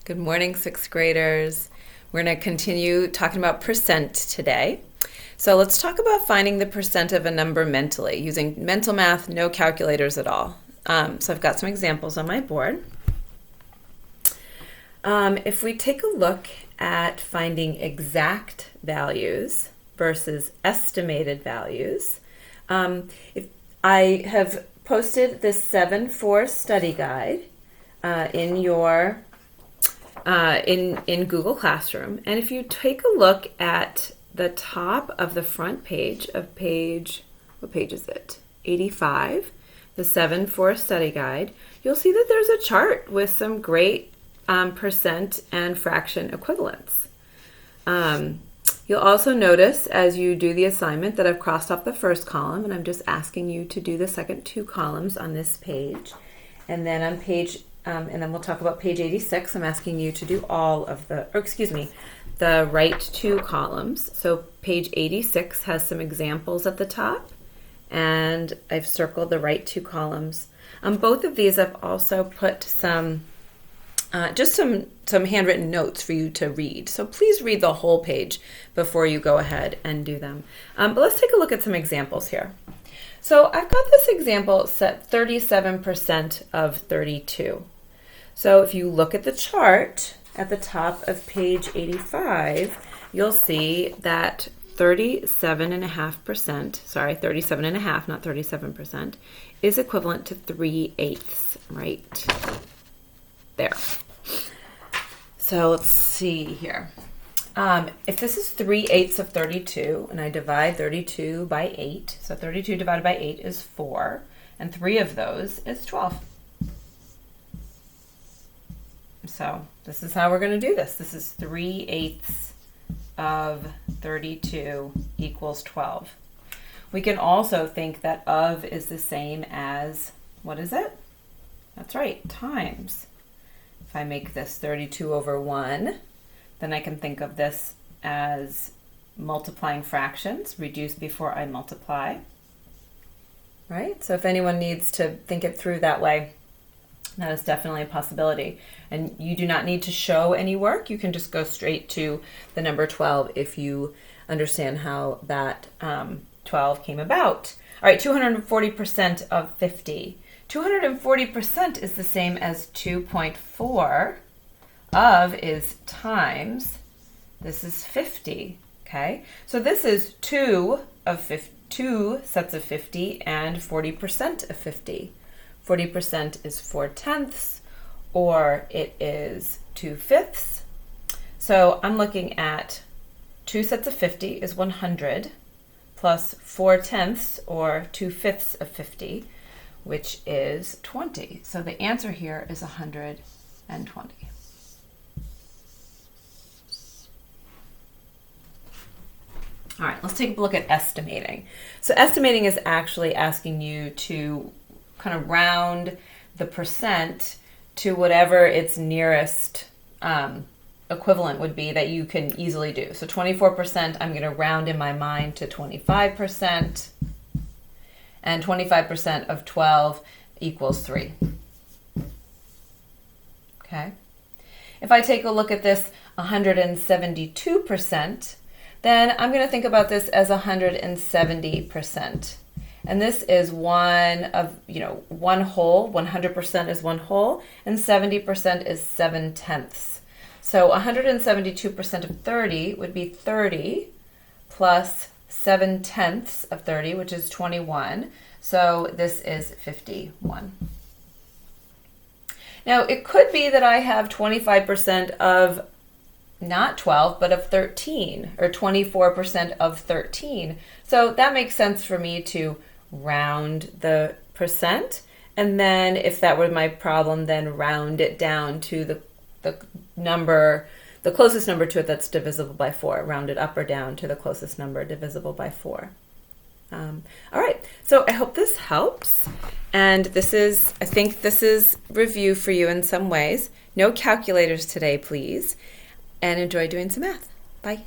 Good morning, sixth graders. We're going to continue talking about percent today. So let's talk about finding the percent of a number mentally using mental math, no calculators at all. So I've got some examples on my board. If we take a look at finding exact values versus estimated values, if I have posted this 7-4 study guide in your in Google Classroom, and if you take a look at the top of the front page of what page is it? 85, the 7-4 study guide, you'll see that there's a chart with some great percent and fraction equivalents. You'll also notice as you do the assignment that I've crossed off the first column, and I'm just asking you to do the second two columns on this page. And then on page, and then we'll talk about page 86, I'm asking you to do all of the right two columns. So page 86 has some examples at the top, and I've circled the right two columns. On both of these, I've also put some handwritten notes for you to read. So please read the whole page before you go ahead and do them. But let's take a look at some examples here. So I've got this example set 37% of 32. So if you look at the chart at the top of page 85, you'll see that 37.5%, not 37%, is equivalent to 3/8, right there. So let's see here. If this is 3/8 of 32, and I divide 32 by 8, so 32 divided by 8 is 4, and 3 of those is 12. So this is how we're going to do this. This is 3/8 of 32 equals 12. We can also think that of is the same as, what is it? That's right, times. If I make this 32 over 1, then I can think of this as multiplying fractions, reduce before I multiply. Right? So if anyone needs to think it through that way, that is definitely a possibility. And you do not need to show any work. You can just go straight to the number 12 if you understand how that 12 came about. All right, 240% of 50. 240% is the same as 2.4. Of is times, this is 50, okay? So this is 2 sets of 50 and 40% of 50. 40% is 4/10, or it is 2/5. So I'm looking at 2 sets of 50 is 100 plus 4/10, or 2/5 of 50, which is 20. So the answer here is 120. All right, let's take a look at estimating. So estimating is actually asking you to kind of round the percent to whatever its nearest equivalent would be that you can easily do. So 24%, I'm going to round in my mind to 25%, and 25% of 12 equals 3. Okay. If I take a look at this 172%, then I'm going to think about this as 170%. And this is one whole, 100% is one whole, and 70% is 7/10. So 172% of 30 would be 30 plus 7/10 of 30, which is 21. So this is 51. Now it could be that I have 25% of not 12, but of 13, or 24% of 13. So that makes sense for me to round the percent, and then if that were my problem, then round it down to the number, the closest number to it that's divisible by 4, round it up or down to the closest number divisible by 4. All right, so I hope this helps, and I think this is review for you in some ways. No calculators today, please. And enjoy doing some math. Bye.